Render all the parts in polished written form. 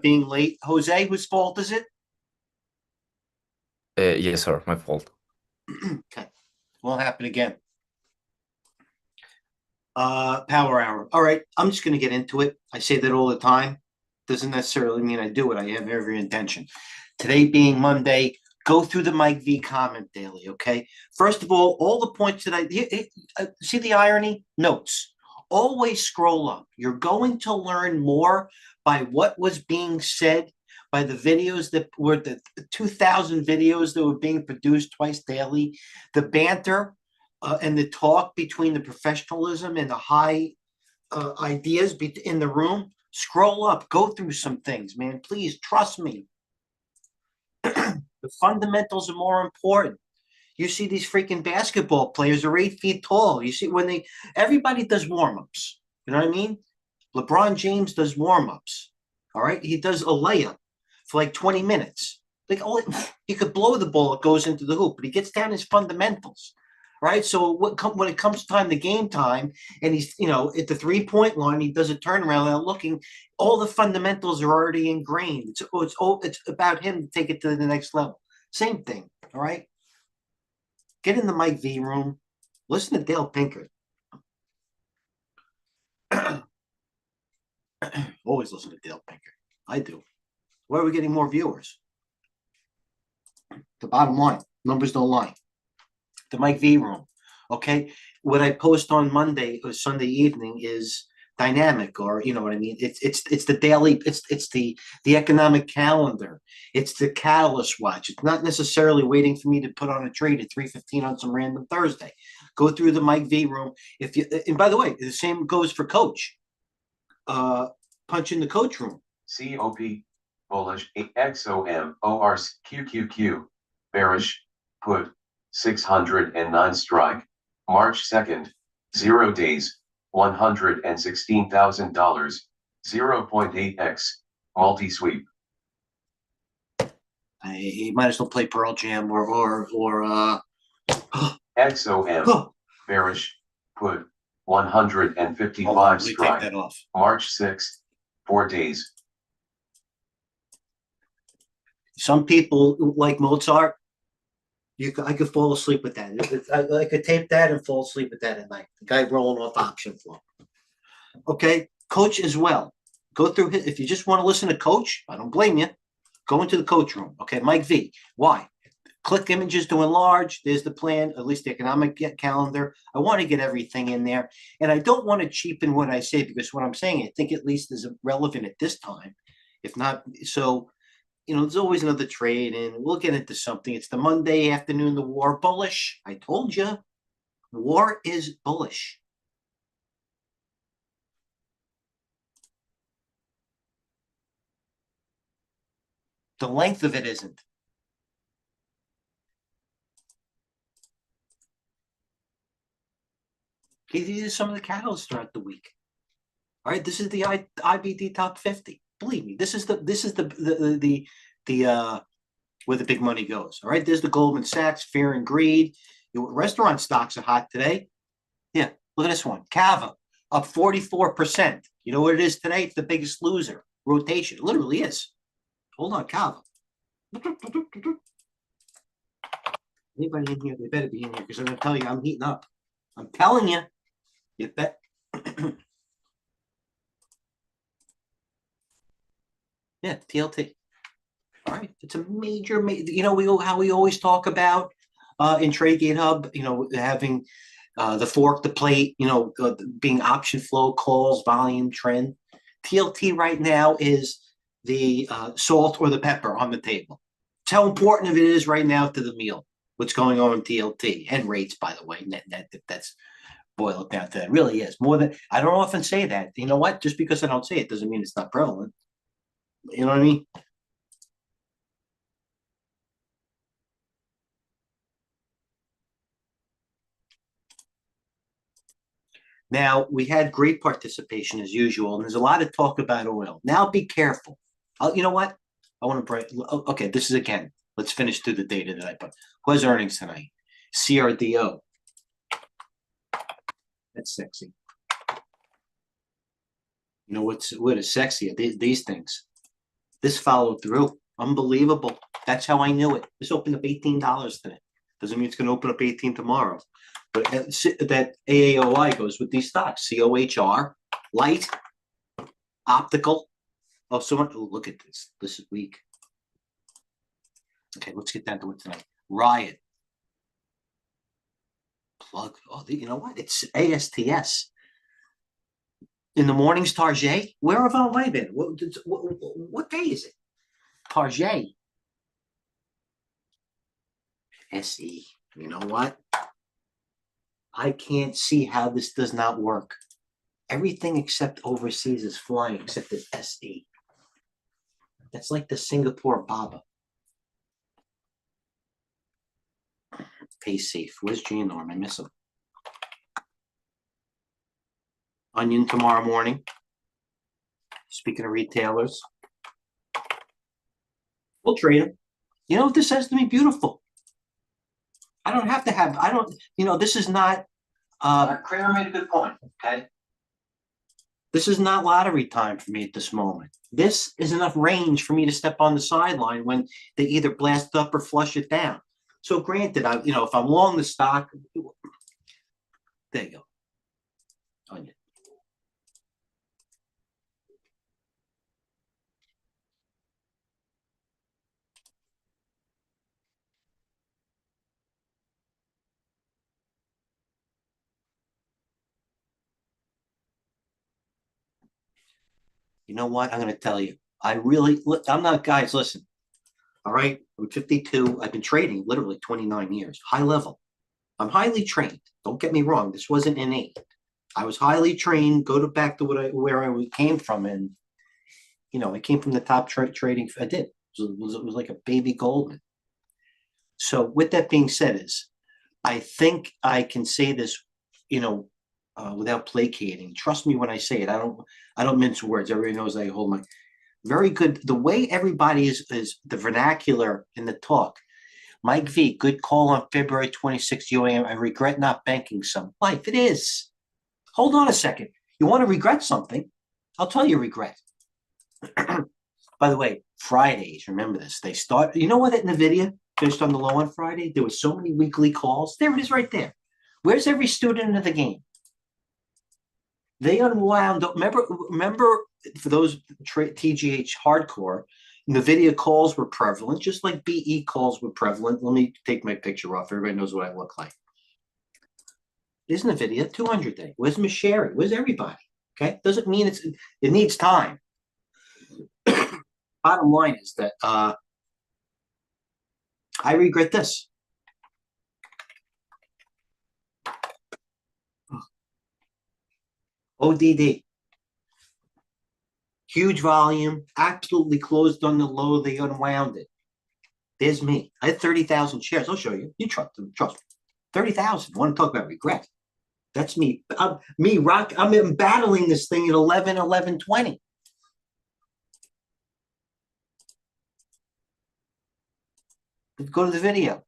being late. Jose, whose fault is it? Yes, sir. My fault. Okay. Won't happen again. Power hour. All right. I'm just going to get into it. I say that all the time. Doesn't necessarily mean I do it. I have every intention. Today being Monday, go through the Mike V comment daily. Okay. First of all the points that see the irony? Notes. Always scroll up. You're going to learn more by what was being said, by the videos that were the 2,000 videos that were being produced twice daily, the banter, and the talk between the professionalism and the high ideas in the room. Scroll up, go through some things, man. Please trust me. The fundamentals are more important. You see these freaking basketball players are 8 feet tall. You see everybody does warm-ups. You know what I mean? LeBron James does warm-ups. All right. He does a layup for like 20 minutes. Like, oh, he could blow the ball, it goes into the hoop, but he gets down his fundamentals. Right. So when it comes time to game time, and he's at the 3-point line, he does a turnaround without looking. All the fundamentals are already ingrained. It's about him to take it to the next level. Same thing. All right. Get in the Mike V room. Listen to Dale Pinker. Always listen to Dale Pinker. I do. Why are we getting more viewers? The bottom line, numbers don't lie. The Mike V room. Okay. What I post on Monday or Sunday evening is dynamic, or you know what I mean. It's the daily. It's the economic calendar. It's the catalyst watch. It's not necessarily waiting for me to put on a trade at 3:15 on some random Thursday. Go through the Mike V room. And by the way, the same goes for Coach. Punch in the Coach room. COP bullish XOMORQQQ bearish put 609 strike March 2nd 0 days $116,000 0.8x multi-sweep. He might as well play Pearl Jam or XOM bearish put 155 strike take that off. March 6th 4 days. Some people like Mozart. I could fall asleep with that. I could tape that and fall asleep with that at night. The guy rolling off option flow. Okay, Coach as well. Go through if you just want to listen to Coach, I don't blame you. Go into the Coach room. Okay, Mike V. Why? Click images to enlarge. There's the plan, at least the economic calendar. I want to get everything in there. And I don't want to cheapen what I say, because what I'm saying, I think at least is relevant at this time. If not, so there's always another trade, and we'll get into something. It's the Monday afternoon, the war bullish. I told you, war is bullish. The length of it isn't. Okay, these are some of the catalysts throughout the week. All right, this is the IBD top 50. Believe me, this is the where the big money goes. All right, there's the Goldman Sachs, fear and greed. Restaurant stocks are hot today. Yeah, look at this one. Cava up 44%. You know what it is today? It's the biggest loser. Rotation. It literally is. Hold on, Cava. Anybody in here? They better be in here, because I'm going to tell you I'm heating up. I'm telling you. You bet. Yeah, TLT. All right, it's a major. How we always talk about in TradeGateHub. Having the fork, the plate. Being option flow, calls, volume, trend. TLT right now is the salt or the pepper on the table. It's how important it is right now to the meal. What's going on in TLT and rates, by the way. That's boil it down to that. It really is more than I don't often say that. You know what? Just because I don't say it doesn't mean it's not prevalent. You know what I mean? Now, we had great participation as usual, and there's a lot of talk about oil. Now, be careful. You know what? I want to break. Okay, this is again. Let's finish through the data that I put. Who has earnings tonight? CRDO. That's sexy. What is sexy? These things. This followed through. Unbelievable. That's how I knew it. This opened up $18 today. Doesn't mean it's going to open up 18 tomorrow. But that AAOI goes with these stocks. COHR, light, optical. Oh, so much. Oh, look at this. This is weak. Okay, let's get down to it tonight. Riot. Plug. Oh, you know what? It's ASTS. In the mornings, Target. Where have I been? What day is it? Target. SE. You know what? I can't see how this does not work. Everything except overseas is flying, except the SE. That's like the Singapore Baba. Pay safe. Where's G-Norm? I miss him. Onion tomorrow morning. Speaking of retailers, we'll trade them. You know what this says to me? Beautiful. I don't have to have, I don't, this is not. Kramer made a good point, okay? This is not lottery time for me at this moment. This is enough range for me to step on the sideline when they either blast up or flush it down. So granted, if I'm long the stock, there you go. Onion. You know what? I'm going to tell you. I'm not, guys, listen. All right. I'm 52. I've been trading literally 29 years. High level. I'm highly trained. Don't get me wrong. This wasn't innate. I was highly trained. Back to where I came from. And, I came from the top trading. I did. It was like a baby Goldman. So with that being said I think I can say this, without placating. Trust me when I say it. I don't mince words. Everybody knows I hold my very good. The way everybody is the vernacular in the talk. Mike V, good call on February 26th UAM. I regret not banking some. Life, it is. Hold on a second. You want to regret something? I'll tell you regret. By the way, Fridays, remember this. They start, you know what, that NVIDIA finished on the low on Friday? There was so many weekly calls. There it is right there. Where's every student of the game? They unwound. Remember for those TGH hardcore, NVIDIA calls were prevalent, just like BE calls were prevalent. Let me take my picture off. Everybody knows what I look like. There's NVIDIA 200 day. Where's Masheri? Where's everybody? Okay, doesn't mean it needs time. Bottom line is that I regret this. ODD. Huge volume, absolutely closed on the low. They unwound it. There's me. I had 30,000 shares. I'll show you. You trust me. 30,000. Want to talk about regret? That's me. I'm battling this thing at 11:20. Go to the video.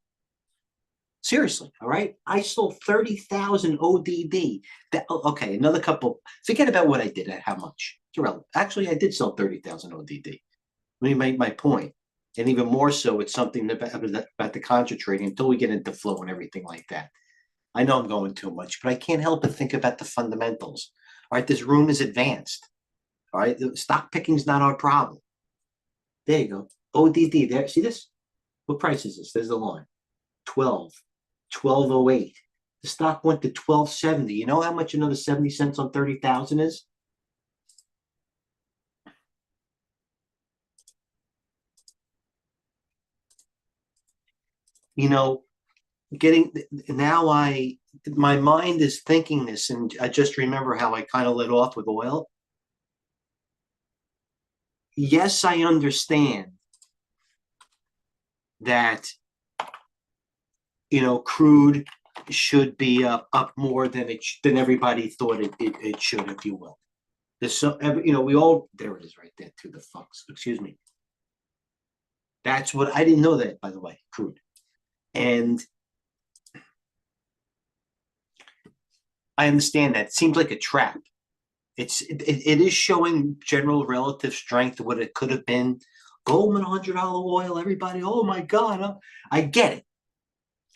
Seriously, all right? I sold 30,000 ODD. Okay, another couple. Forget about what I did at how much. It's irrelevant. Actually, I did sell 30,000 ODD. Let me make my point. And even more so, it's something about the contra trading until we get into flow and everything like that. I know I'm going too much, but I can't help but think about the fundamentals. All right, this room is advanced. All right, the stock picking's not our problem. There you go. ODD, there. See this? What price is this? There's the line. 1208. The stock went to 1270. You know how much another 70 cents on 30,000 is? My mind is thinking this, and I just remember how I kind of lit off with oil. Yes, I understand that crude should be up more than everybody thought it should, if you will. There's we all, there it is right there to the fucks. Excuse me. That's what I didn't know that, by the way, crude. And I understand that. It seems like a trap. It is showing general relative strength of what it could have been Goldman $100 oil, everybody, oh my God, I get it.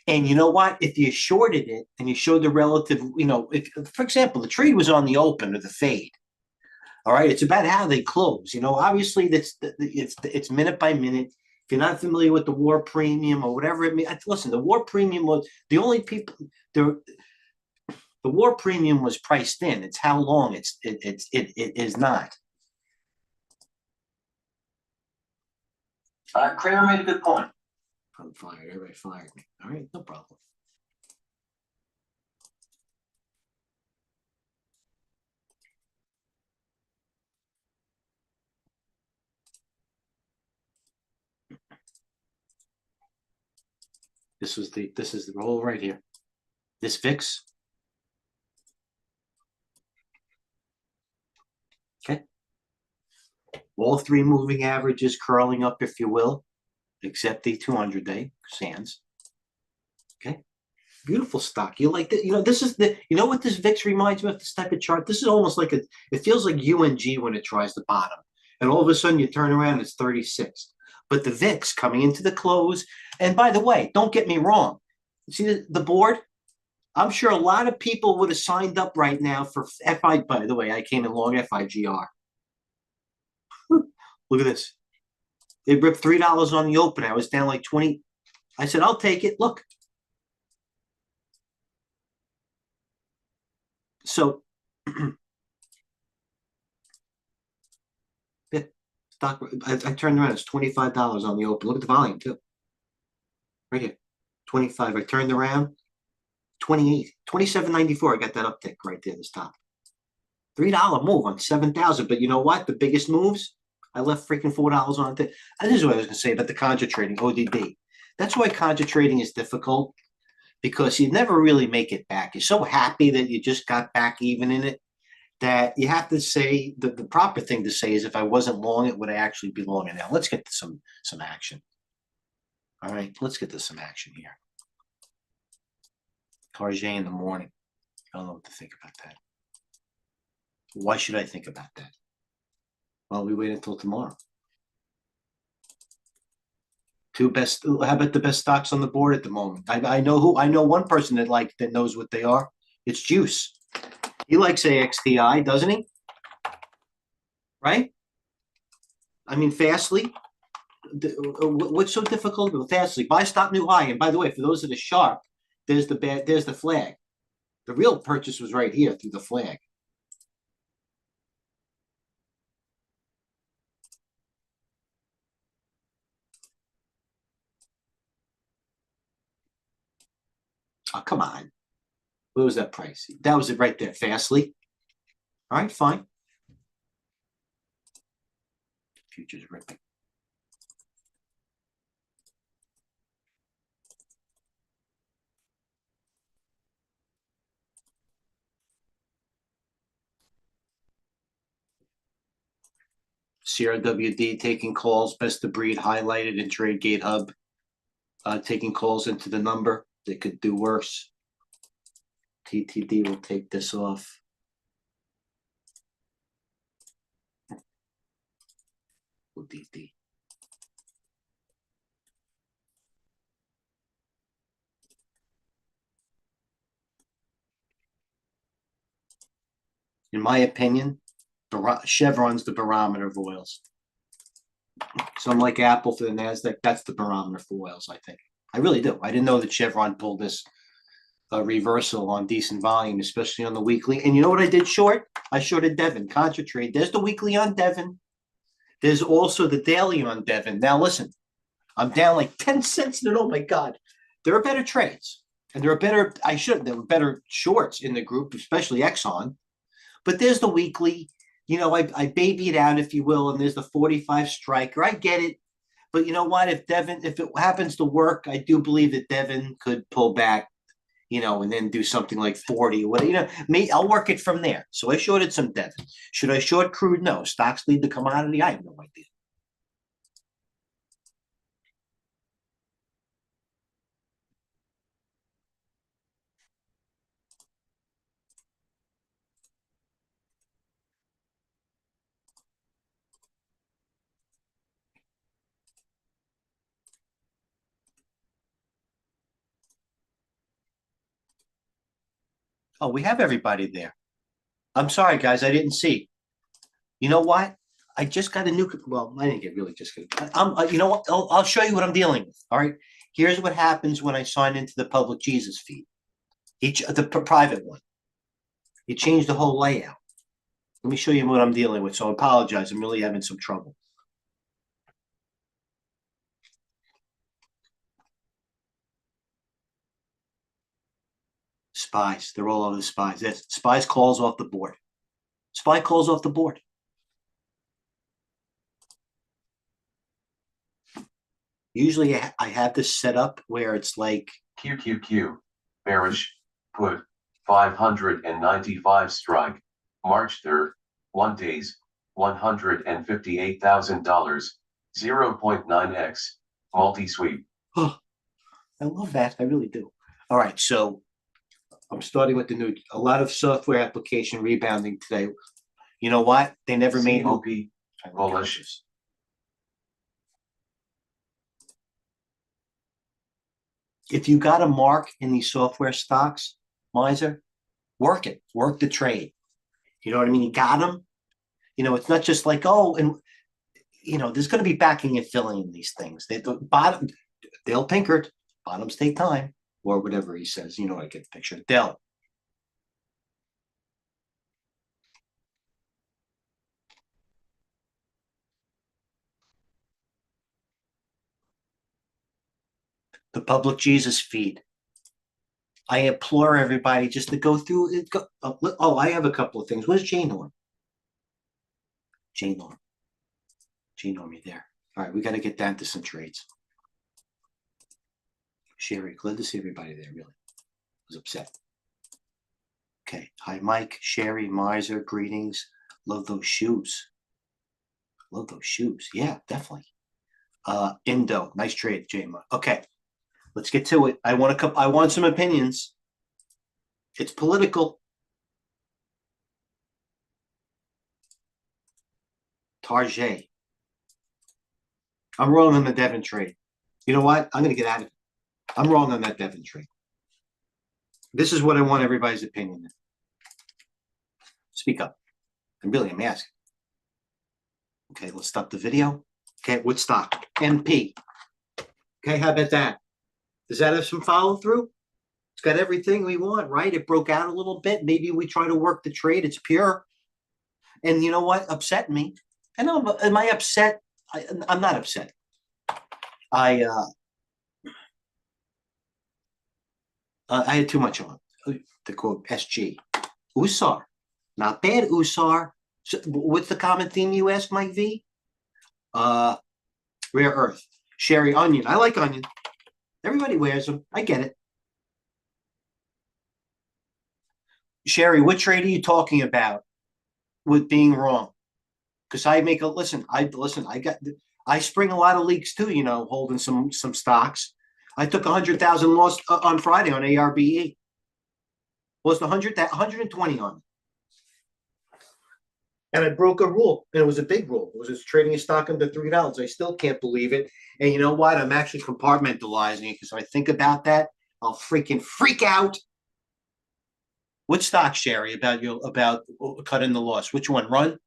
And you know what? If you shorted it and you showed the relative, if, for example, the trade was on the open or the fade. All right, it's about how they close. Obviously it's minute by minute. If you're not familiar with the war premium or whatever it means, listen, the war premium was the only people the war premium was priced in. It's how long it is not. Kramer made a good point. I'm fired. Everybody fired me. All right, no problem. This is the roll right here. This VIX. Okay. All three moving averages curling up, if you will, except the 200-day sands. Okay. Beautiful stock. You like that? This is what this VIX reminds me of, this type of chart. This is almost like it feels like UNG when it tries the bottom. And all of a sudden you turn around, it's 36. But the VIX coming into the close. And by the way, don't get me wrong. See the board? I'm sure a lot of people would have signed up right now for FI. By the way, I came in long FIGR. Look at this. They ripped $3 on the open. I was down like 20. I said, I'll take it. Look. So yeah, stock. I turned around. It's $25 on the open. Look at the volume too. Right here. 25. I turned around. 28. 27.94. I got that uptick right there, this top. $3 move on 7,000. But you know what? The biggest moves, I left freaking $4 on it. This is what I was going to say about the contra trading, ODD. That's why contra trading is difficult, because you never really make it back. You're so happy that you just got back even in it that you have to say the proper thing to say is, if I wasn't long, it would actually be long. And now let's get to some action. All right, let's get to some action here. Target in the morning. I don't know what to think about that. Why should I think about that? Well, we wait until tomorrow. How about the best stocks on the board at the moment? I know one person that knows what they are. It's Juice. He likes AXTI, doesn't he? Right? I mean, Fastly. What's so difficult with Fastly? Buy stop new high. And by the way, for those that are sharp, there's the flag. The real purchase was right here through the flag. Oh, come on. What was that price? That was it right there. Fastly. All right, fine. Futures ripping. CRWD taking calls, best of breed highlighted in TradeGateHub. Taking calls into the number. They could do worse. TTD will take this off. ODD. In my opinion, Chevron's the barometer of oils. So I'm like Apple for the NASDAQ. That's the barometer for oils, I think. I really do. I didn't know that Chevron pulled this reversal on decent volume, especially on the weekly. And you know what I did short? I shorted Devon, contra trade. There's the weekly on Devon. There's also the daily on Devon. Now listen, I'm down like 10 cents. And oh my God, there are better trades. And there were better shorts in the group, especially Exxon. But there's the weekly. I baby it out, if you will, and there's the 45 striker. I get it. But you know what? If it happens to work, I do believe that Devon could pull back, and then do something like 40 or whatever. I'll work it from there. So I shorted some Devon. Should I short crude? No. Stocks lead the commodity? I have no idea. Oh, we have everybody there. I'm sorry, guys, I didn't see. You know what? I just got a new, well, I didn't get really just good. You know what? I'll show you what I'm dealing with. All right. Here's what happens when I sign into the public Jesus feed. The private one. You change the whole layout. Let me show you what I'm dealing with. So I apologize. I'm really having some trouble. Spies. They're all over the spies. Spies calls off the board. Spy calls off the board. Usually I have this set up where it's like QQQ. Bearish. Put. 595 strike. March 3rd. 1 days. $158,000. 0.9x. Multi-sweep. oh, I love that. I really do. All right. So I'm starting with a lot of software application rebounding today. You know what? They never made COP. Bullish. If you got a mark in these software stocks, Miser, work it. Work the trade. You know what I mean? You got them. You know, it's not just like, oh, and there's going to be backing and filling in these things. The bottom, Dale Pinkert, bottoms take time, or whatever he says. You know, I get the picture. Dell. The public Jesus feed. I implore everybody just to go through it. Oh, I have a couple of things. Where's Jane Norm? Jane Norm, you there? All right, we got to get down to some trades. Sherry, glad to see everybody there. Really, I was upset. Okay, hi Mike, Sherry, Miser, greetings. Love those shoes. Love those shoes. Yeah, definitely. Indo, nice trade, Jama. Okay, let's get to it. I want some opinions. It's political. Target. I'm wrong on the Devon trade. You know what? I'm going to get out of it. I'm wrong on that Devon trade. This is what I want everybody's opinion in. Speak up. I'm asking. Okay, let's stop the video. Okay, what stock? MP. Okay, how about that? Does that have some follow through? It's got everything we want, right? It broke out a little bit. Maybe we try to work the trade. It's pure. And you know what? Upset me. And am I upset? I'm not upset. I had too much on. To quote SG. USAR. Not bad, USAR. So, what's the common theme you ask, Mike V? Rare earth. Sherry, onion. I like onion. Everybody wears them. I get it. Sherry, what trade are you talking about with being wrong? Because I make a listen. I spring a lot of leaks too. Holding some stocks. I took 100,000 loss on Friday on ARBE. Was the 120 on it. And I broke a rule, and it was a big rule. It was just trading a stock under $3. I still can't believe it. And you know what? I'm actually compartmentalizing it because if I think about that, I'll freaking freak out. What stock, Sherry, about cutting the loss? Which one? Run?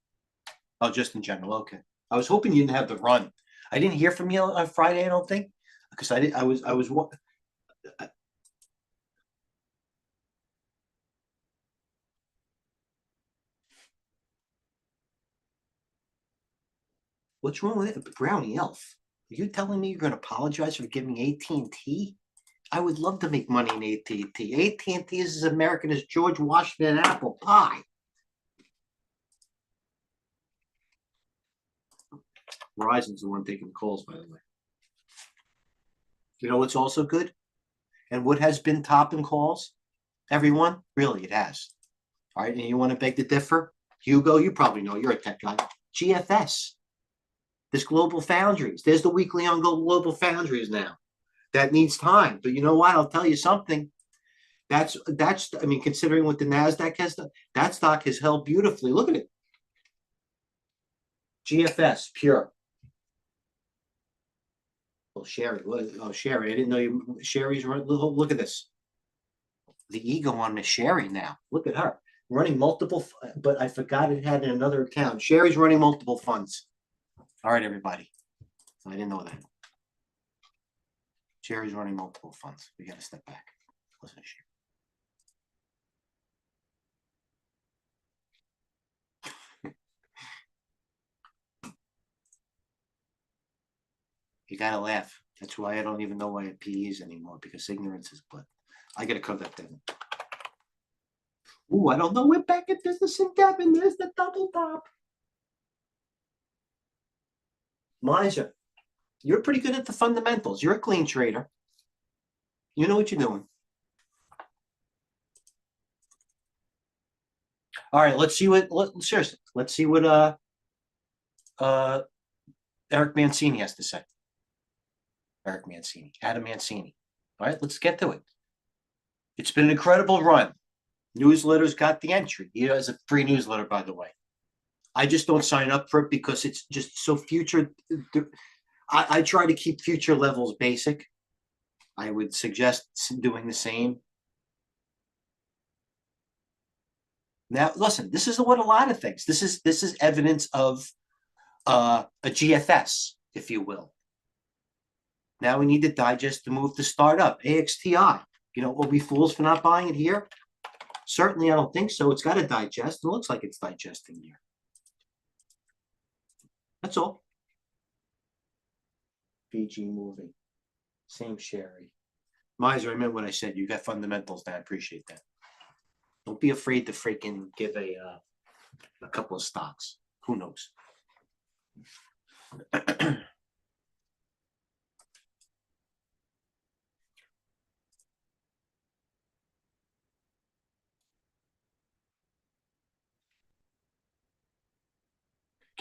Oh, just in general. Okay. I was hoping you didn't have the run. I didn't hear from you on Friday, I don't think, because I did. I was. What's wrong with it? Brownie Elf. Are you telling me you're going to apologize for giving AT&T? I would love to make money in AT&T. AT&T is as American as George Washington and apple pie. Verizon's the one taking the calls, by the way. You know what's also good? And what has been topping calls? Everyone? Really, it has. All right, and you want to beg to differ? Hugo, you probably know. You're a tech guy. GFS. This Global Foundries. There's the weekly on Global Foundries now. That needs time. But you know what? I'll tell you something. That's considering what the NASDAQ has done, that stock has held beautifully. Look at it. GFS, pure. Oh, Sherry. Oh, Sherry. I didn't know you. Sherry's right. Look at this. the ego on Miss Sherry now. Look at her running multiple, but I forgot it had another account. Sherry's running multiple funds. All right, everybody. I didn't know that. Sherry's running multiple funds. We got to step back. Listen to Sherry. You gotta laugh. That's why I don't even know why I have PEs anymore, because ignorance is bliss. I gotta cover that then. Ooh, I don't know. We're back at business and Devin. There's the double top. Miser, you're pretty good at the fundamentals. You're a clean trader. You know what you're doing. All right, let's see what seriously. Let's see what Eric Mancini has to say. Eric Mancini, Adam Mancini. All right, let's get to it. It's been an incredible run. Newsletter's got the entry. He has a free newsletter, by the way. I just don't sign up for it because it's just so future. I try to keep future levels basic. I would suggest doing the same. Now, listen, this is what a lot of things. This is evidence of a GFS, if you will. Now we need to digest the move to start up. AXTI. You know, will we fools for not buying it here? Certainly, I don't think so. It's got to digest. It looks like it's digesting here. That's all. BG moving. Same Sherry. Miser, I meant what I said. You got fundamentals there. I appreciate that. Don't be afraid to freaking give a couple of stocks. Who knows?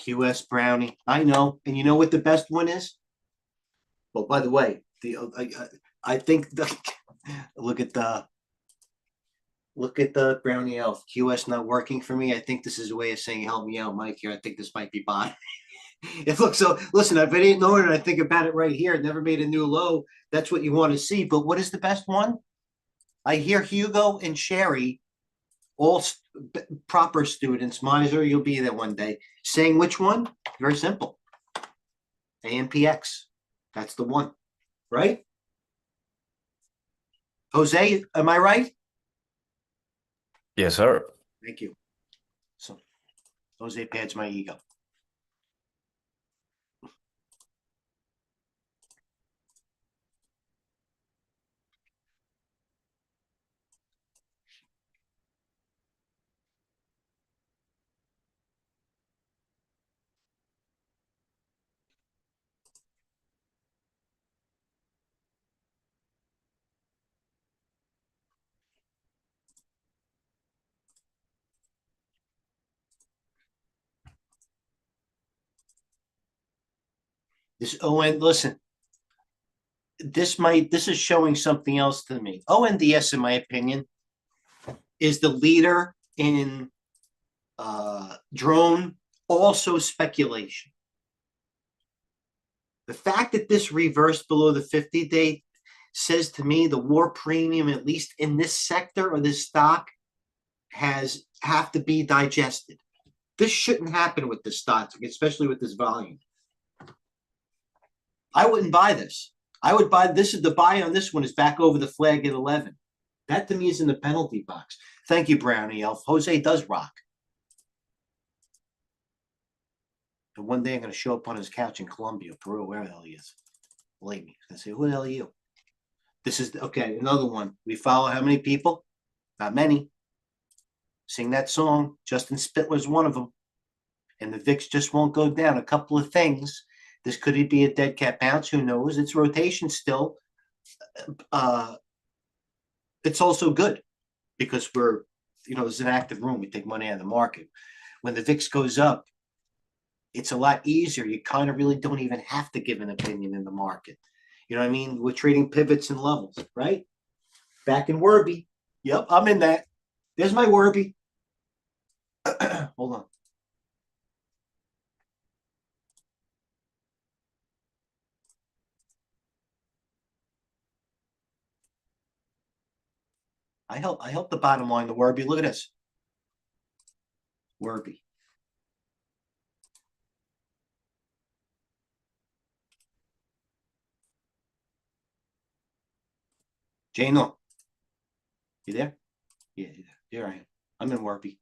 QS Brownie. I know. And you know what the best one is? Well, by the way, I think look at the Brownie Elf. QS not working for me. I think this is a way of saying, help me out, Mike, here. I think this might be bot. It looks so, listen, if I didn't know it and I think about it right here, it never made a new low. That's what you want to see. But what is the best one? I hear Hugo and Sherry, all proper students, Miser, you'll be there one day, saying which one? Very simple. AMPX. That's the one, right? Jose, am I right? Yes, sir. Thank you. So Jose pads my ego. And listen, this is showing something else to me. ONDS, in my opinion, is the leader in drone, also speculation. The fact that this reversed below the 50-day says to me the war premium, at least in this sector or this stock, have to be digested. This shouldn't happen with this stock, especially with this volume. I wouldn't buy this. I would buy this. The buy on this one is back over the flag at 11. That to me is in the penalty box. Thank you, Brownie Elf. Jose does rock. And one day I'm going to show up on his couch in Colombia, Peru, where the hell he is. Believe me. I say, who the hell are you? This is, okay, another one. We follow how many people? Not many. Sing that song. Justin Spittler's one of them. And the VIX just won't go down. A couple of things. This could be a dead cat bounce. Who knows? It's rotation still. It's also good because there's an active room. We take money out of the market. When the VIX goes up, it's a lot easier. You kind of really don't even have to give an opinion in the market. You know what I mean? We're trading pivots and levels, right? Back in Werby. Yep, I'm in that. There's my Werby. Hold on. I help the bottom line, the Werby. Look at this. Werby. Jano. You there? Yeah, here I am. I'm in Werby.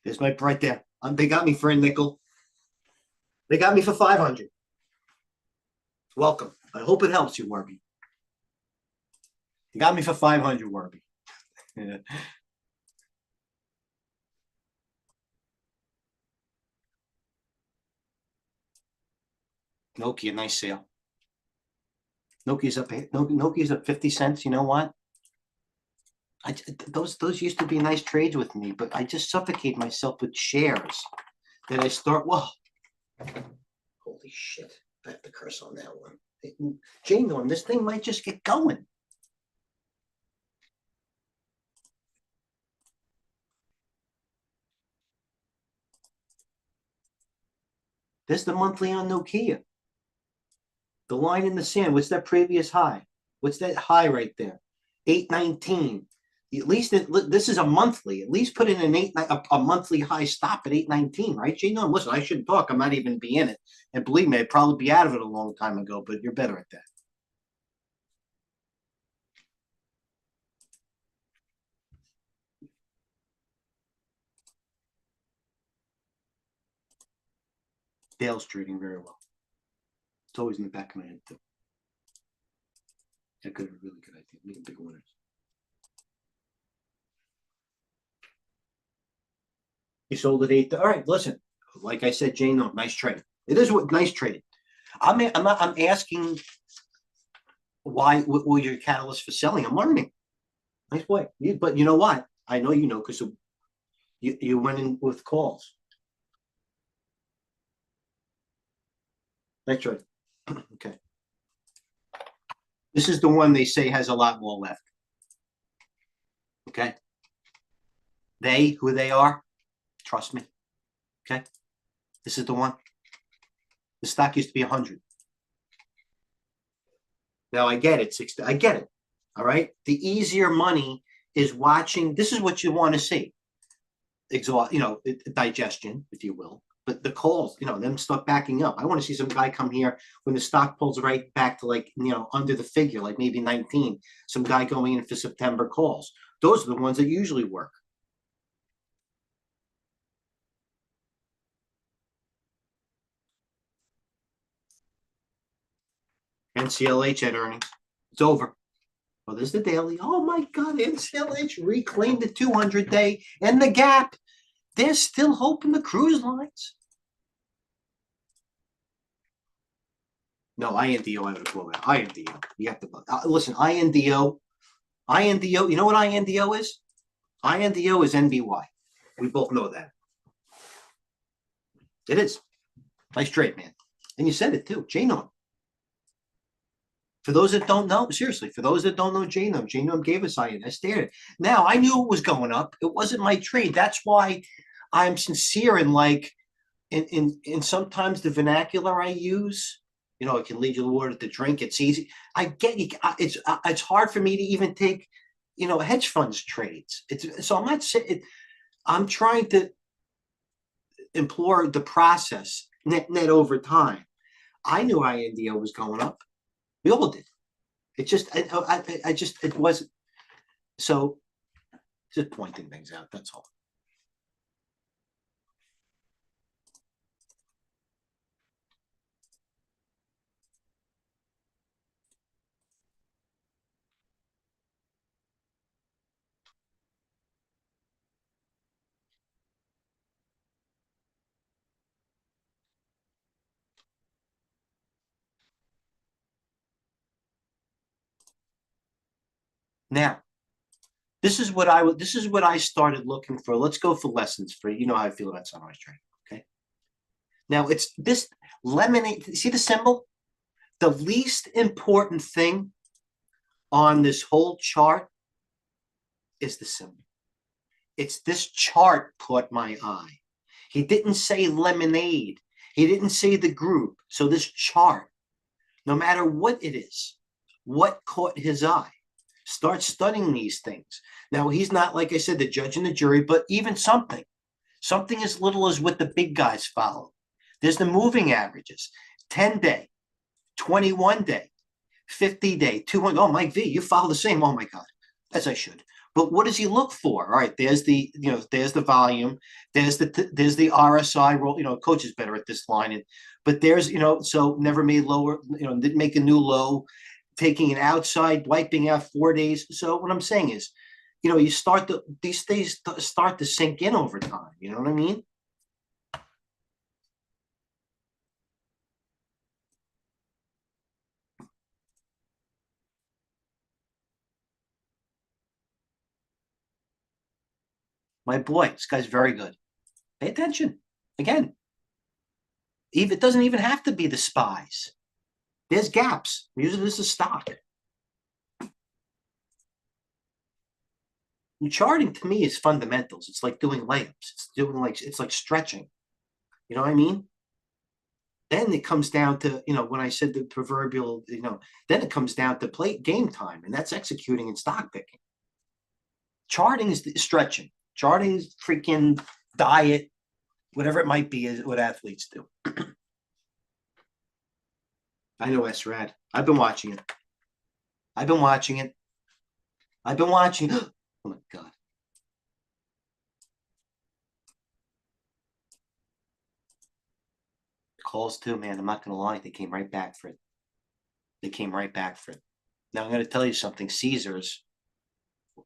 There's my right there. They got me for a nickel. They got me for 500. Welcome. I hope it helps you, Werby. You got me for 500, Werby. Yeah. Nokia, nice sale. Nokia's up 50 cents. You know what? Those used to be nice trades with me, but I just suffocate myself with shares. Then I start, well, holy shit. I have to curse on that one. Jane, this thing might just get going. There's the monthly on Nokia. The line in the sand. What's that previous high? What's that high right there? 819. At least this is a monthly. At least put in a monthly high stop at 819, right? Jane, listen, I shouldn't talk. I might even be in it. And believe me, I'd probably be out of it a long time ago, but you're better at that. Dale's trading very well. It's always in the back of my head, too. That could be a really good idea. Making big winners. He sold at 8. All right, listen. Like I said, Jane, nice trade. It is what nice trade. I'm asking why. What were your catalyst for selling? I'm learning. Nice boy. But you know what? I know you know because you went in with calls. Nice trade. Okay. This is the one they say has a lot more left. Okay. Who they are, trust me. Okay. This is the one. The stock used to be 100. Now I get it. 60. I get it. All right. The easier money is watching. This is what you want to see. Digestion, if you will. But the calls, them stuck backing up. I want to see some guy come here when the stock pulls right back to under the figure, like maybe 19. Some guy going in for September calls. Those are the ones that usually work. NCLH had earnings. It's over. Well, there's the daily. Oh my God, NCLH reclaimed the 200-day and the gap. They're still hoping the cruise lines. No, INDO, I would have blown out. INDO. You have to listen, INDO. You know what INDO is? INDO is NBY. We both know that. It is. Nice trade, man. And you said it too. Jane. For those that don't know, seriously, for those that don't know Jane gave us INDO. I stared. Now, I knew it was going up. It wasn't my trade. That's why I'm sincere in sometimes the vernacular I use. It can lead you to the water to drink. It's easy. I get you. It's hard for me to even take, hedge funds trades. So I'm not saying I'm trying to implore the process net over time. I knew INDO was going up. We all did. It just, it wasn't. So just pointing things out. That's all. Now, this is what I started looking for. Let's go for lessons for how I feel about sunrise trading. Okay. Now it's this lemonade. See the symbol? The least important thing on this whole chart is the symbol. It's this chart caught my eye. He didn't say lemonade. He didn't say the group. So this chart, no matter what it is, what caught his eye? Start studying these things. Now, he's not, like I said, the judge and the jury, but even something as little as what the big guys follow. There's the moving averages, 10-day, 21-day, 50-day, 200. Oh, Mike V, you follow the same. Oh my God, as I should. But what does he look for? All right, there's the volume, there's the RSI roll. Coach is better at this line, but there's so never made lower. Didn't make a new low, taking an outside, wiping out 4 days. So what I'm saying is, you start these things start to sink in over time. You know what I mean? My boy, this guy's very good. Pay attention. Again, it doesn't even have to be the SPYs. There's gaps. Usually this is stock. And charting to me is fundamentals. It's like doing layups. It's like stretching. You know what I mean? Then it comes down to, when I said the proverbial, then it comes down to play game time, and that's executing and stock picking. Charting is stretching. Charting is freaking diet, whatever it might be, is what athletes do. I know SRAD. I've been watching it. Oh my God. Calls too, man. I'm not gonna lie. They came right back for it. Now I'm gonna tell you something. Caesars.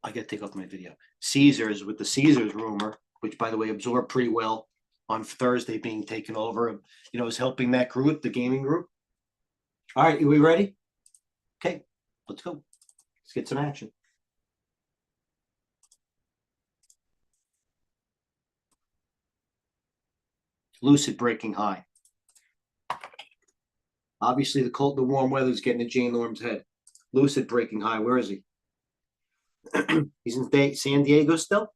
I gotta take off my video. Caesars, with the Caesars rumor, which by the way absorbed pretty well on Thursday, being taken over, is helping that group, the gaming group. All right, are we ready? Okay, let's go. Let's get some action. Lucid breaking high. Obviously, the warm weather is getting to Jane Norm's head. Lucid breaking high. Where is he? He's in San Diego still.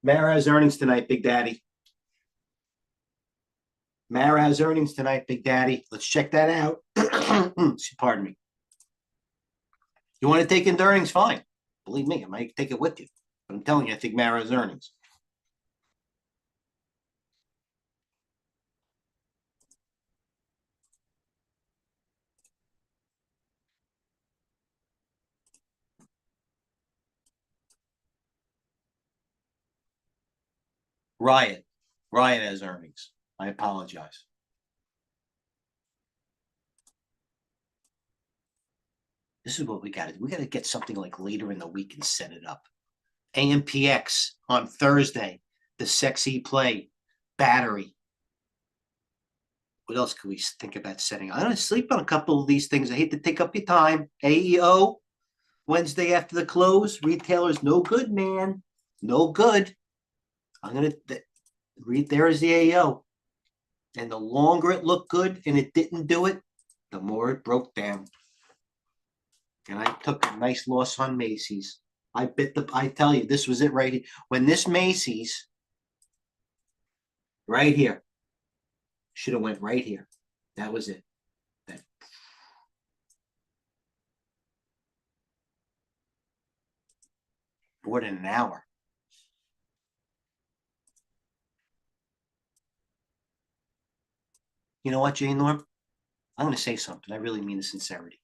Mara has earnings tonight, Big Daddy. Let's check that out. Pardon me. You want to take in the earnings? Fine. Believe me, I might take it with you. But I'm telling you, I think Mara has earnings. Riot has earnings. I apologize. This is what we got to do. We got to get something like later in the week and set it up. AMPX on Thursday, the sexy play, battery. What else could we think about setting? I'm going to sleep on a couple of these things. I hate to take up your time. AEO, Wednesday after the close. Retailers, no good, man. No good. I'm going to read. There is the AEO. And the longer it looked good and it didn't do it, the more it broke down. And I took a nice loss on Macy's. I tell you, this was it right here. When this Macy's, right here, should have went right here. That was it. More than an hour. You know what, Jane Norm? I'm going to say something. I really mean the sincerity.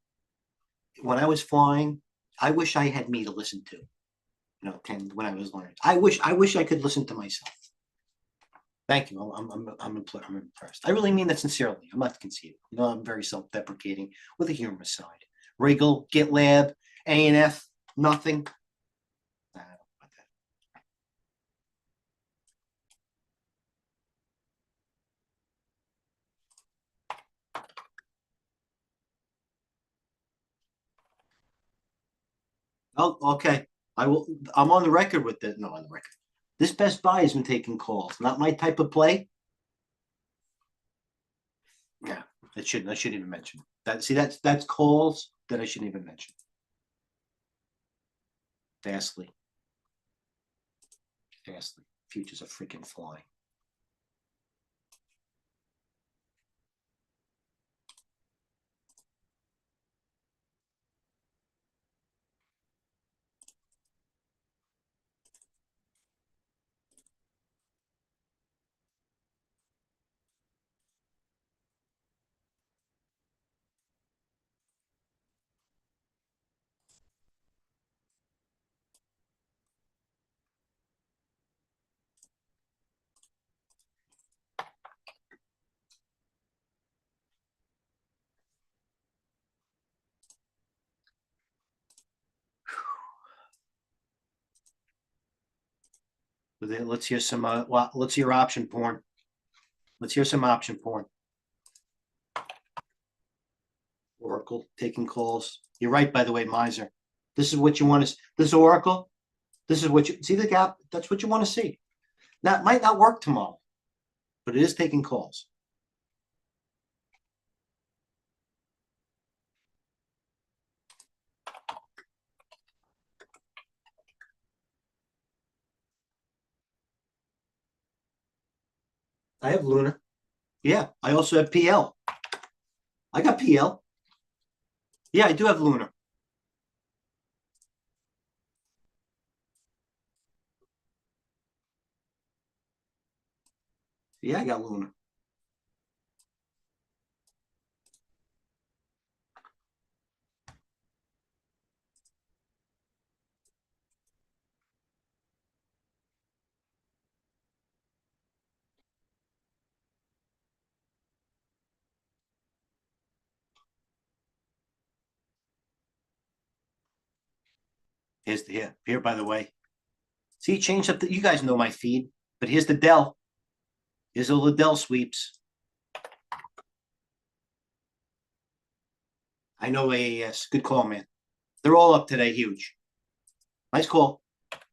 When I was flying, I wish I had me to listen to. When I was learning, I wish I could listen to myself. Thank you. I'm impressed. I really mean that sincerely. I'm not conceited. I'm very self-deprecating with a humorous side. Regal, GitLab, A&F, nothing. I don't know about that. Oh, okay. I'm on the record with this. No, on the record. This Best Buy has been taking calls. Not my type of play. Yeah, I shouldn't even mention that. See, that's calls that I shouldn't even mention. Fastly. Futures are freaking flying. With it, let's hear some, well, let's hear option porn. Let's hear some option porn. Oracle taking calls. You're right, by the way, Miser. This is what you want to, this is Oracle. This is what you, see the gap? That's what you want to see. Now, it might not work tomorrow, but it is taking calls. I have Luna. Yeah, I also have PL. I got PL. Yeah, I do have Luna. Yeah, I got Luna. Here's the here, by the way. See, changed up the, you guys know my feed, but here's the Dell. Here's all the Dell sweeps. I know AAS. Good call, man. They're all up today, huge. Nice call.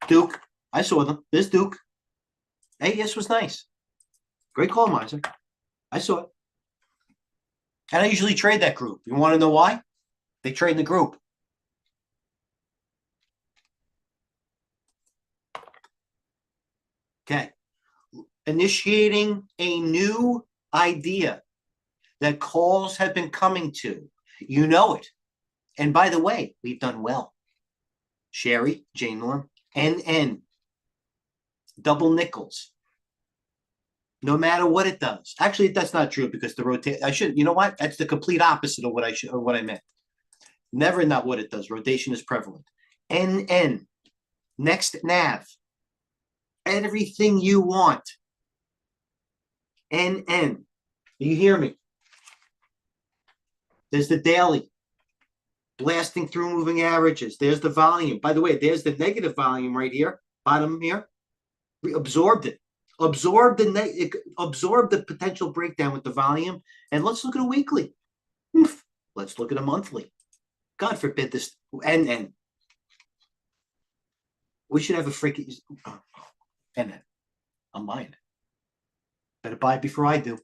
Duke. I saw them. There's Duke. AAS was nice. Great call, Miser. I saw it. And I usually trade that group. You want to know why? They trade the group. Okay. Initiating a new idea that calls have been coming to. You know it. And by the way, we've done well. Sherry, J Norm, NN, double nickels. No matter what it does. Actually, that's not true because the rotation, I should, you know what? That's the complete opposite of what I should, or what I meant. Never not what it does. Rotation is prevalent. NN, next nav. Everything you want. NN. You hear me? There's the daily. Blasting through moving averages. There's the volume. By the way, there's the negative volume right here. Bottom here. We absorbed it. Absorb the potential breakdown with the volume. And let's look at a weekly. Oof. Let's look at a monthly. God forbid this. And we should have a freaking and I'm buying it. Better buy it before I do.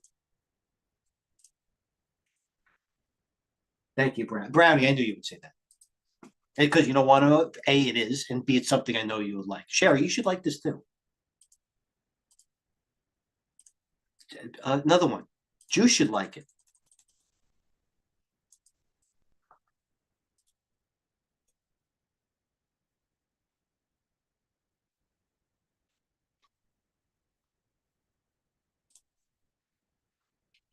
Thank you, Brownie. I knew you would say that. Because you don't want to, A, it is, and B, it's something I know you would like. Sherry, you should like this too. Another one. Juice should like it.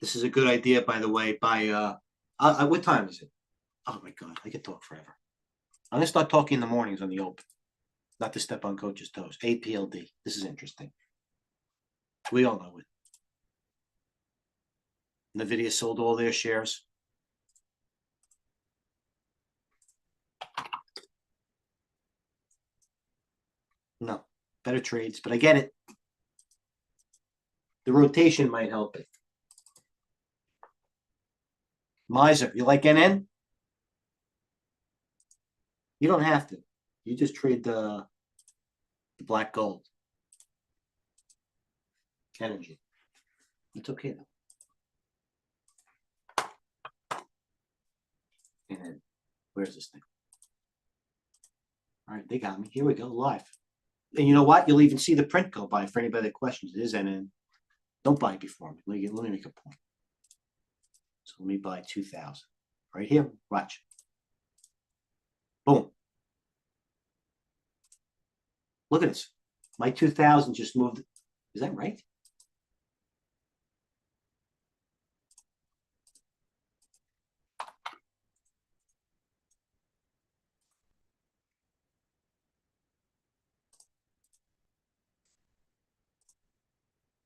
This is a good idea, by the way, by what time is it? Oh my God, I could talk forever. I'm gonna start talking in the mornings on the open. Not to step on coach's toes. APLD. This is interesting. We all know it. NVIDIA sold all their shares. No, better trades, but I get it. The rotation might help it. Miser, you like NN? You don't have to. You just trade the black gold. Energy. It's okay though. And then where's this thing? All right, they got me. Here we go, live. And you know what? You'll even see the print go by for anybody that questions. It is NN. Don't buy it before me. Let me make a point. So let me buy 2,000. Right here. Watch. Boom. Look at this. My 2,000 just moved. Is that right?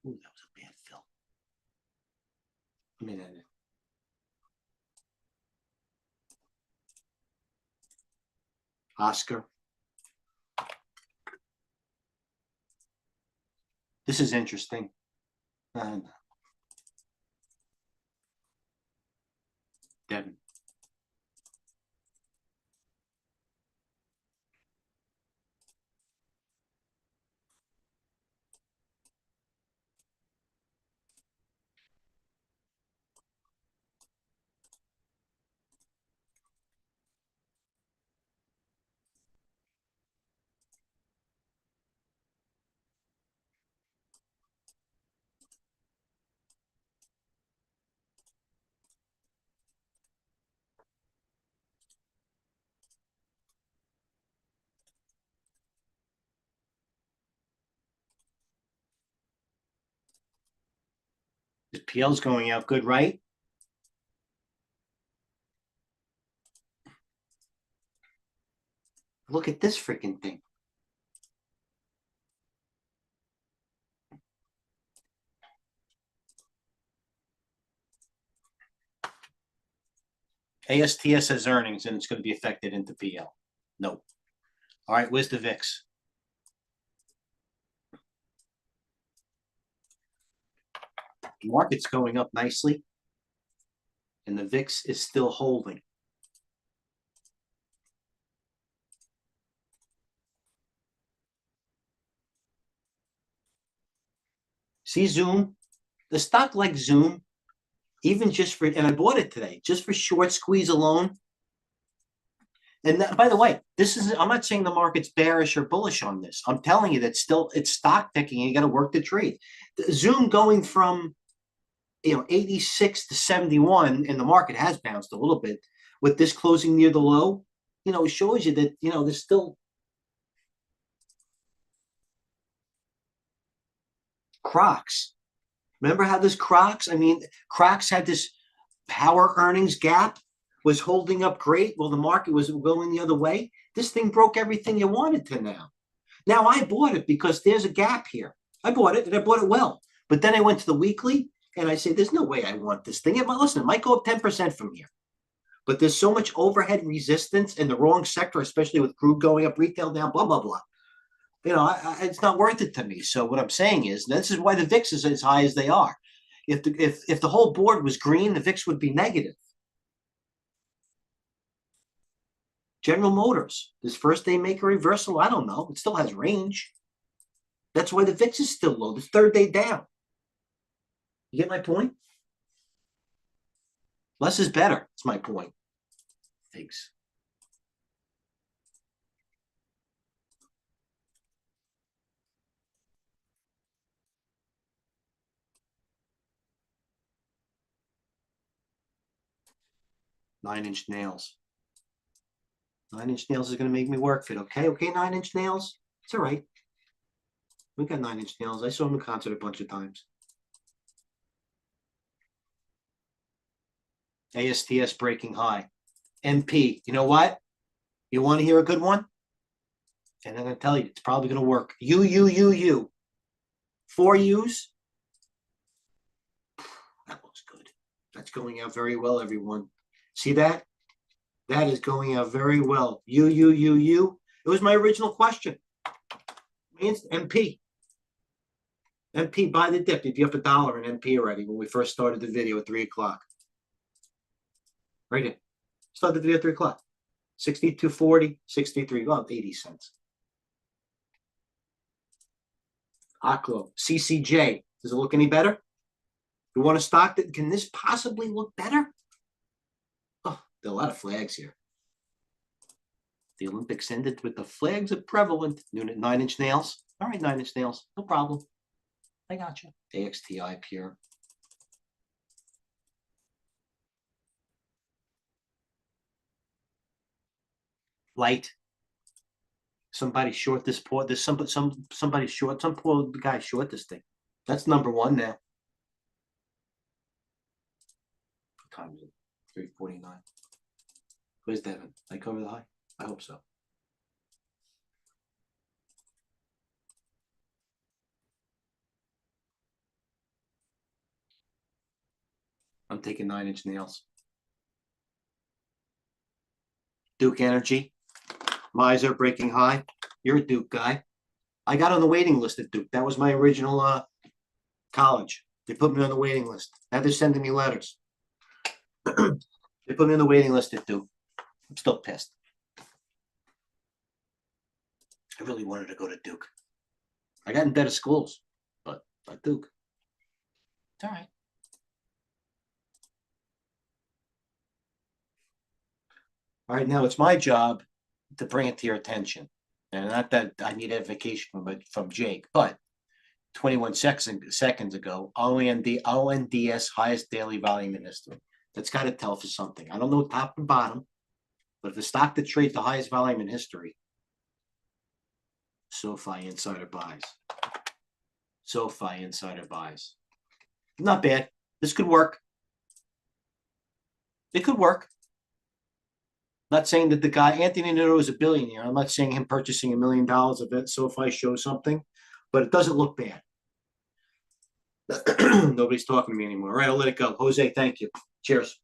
Ooh, that was a bad fill. I mean, Oscar. This is interesting. Devin. The PL's going out good, right? Look at this freaking thing. ASTS has earnings and it's going to be affected into PL. No. All right, where's the VIX? The market's going up nicely, and the VIX is still holding. See Zoom? The stock like Zoom, even just for, and I bought it today, just for short squeeze alone. And that, by the way, this is, I'm not saying the market's bearish or bullish on this. I'm telling you that still it's stock picking. You got to work the trade. The Zoom going from 86 to 71, and the market has bounced a little bit with this closing near the low, it shows you that, there's still Crocs. Remember how this Crocs, Crocs had this power earnings gap, was holding up great. Well, the market was going the other way. This thing broke everything you wanted to now. Now I bought it because there's a gap here. I bought it and I bought it well. But then I went to the weekly and I said, there's no way I want this thing. Listen, it might go up 10% from here. But there's so much overhead resistance in the wrong sector, especially with crude going up, retail down, blah, blah, blah. It's not worth it to me. So what I'm saying is, this is why the VIX is as high as they are. If the whole board was green, the VIX would be negative. General Motors, this first day make a reversal? I don't know. It still has range. That's why the VIX is still low. The third day down. You get my point? Less is better. That's my point. Thanks. Nine-inch nails. 9-inch nails is going to make me work fit. Okay, 9-inch nails. It's all right. We got 9-inch nails. I saw him in concert a bunch of times. ASTS breaking high. MP. You know what? You want to hear a good one? And I'm going to tell you, it's probably going to work. U. 4 U's. That looks good. That's going out very well, everyone. See that? That is going out very well. U. It was my original question. MP. MP, buy the dip. You'd be up $1 in MP already when we first started the video at 3 o'clock. Right in. Started the video at 3 o'clock. 62.40, 63, well, 80 cents. Aklo, CCJ. Does it look any better? You want a stock that, can this possibly look better? Oh, there are a lot of flags here. The Olympics ended with the flags are prevalent. 9-inch nails. All right, 9-inch nails. No problem. I got you. AXTI pure. Light. Somebody short this poor. There's somebody short. Some poor guy short this thing. That's number one now. What time is it? 3:49. Where's Devin? Did I cover the high? I hope so. I'm taking 9-inch nails. Duke Energy. Miser breaking high. You're a Duke guy. I got on the waiting list at Duke. That was my original college. They put me on the waiting list. Now they're sending me letters. They put me on the waiting list at Duke. I'm still pissed. I really wanted to go to Duke. I got in better schools, but not Duke. It's all right. All right, now it's my job to bring it to your attention. And not that I need edification from Jake, but 21 seconds ago, ONDS highest daily volume in history. That's got to tell for something. I don't know top and bottom, but if the stock that trades the highest volume in history, SoFi insider buys. SoFi insider buys. Not bad. This could work. It could work. Not saying that the guy, Anthony Nero, is a billionaire. I'm not saying him purchasing $1 million of it. SoFi shows something, but it doesn't look bad. Nobody's talking to me anymore. All right, I'll let it go. Jose, thank you. Cheers.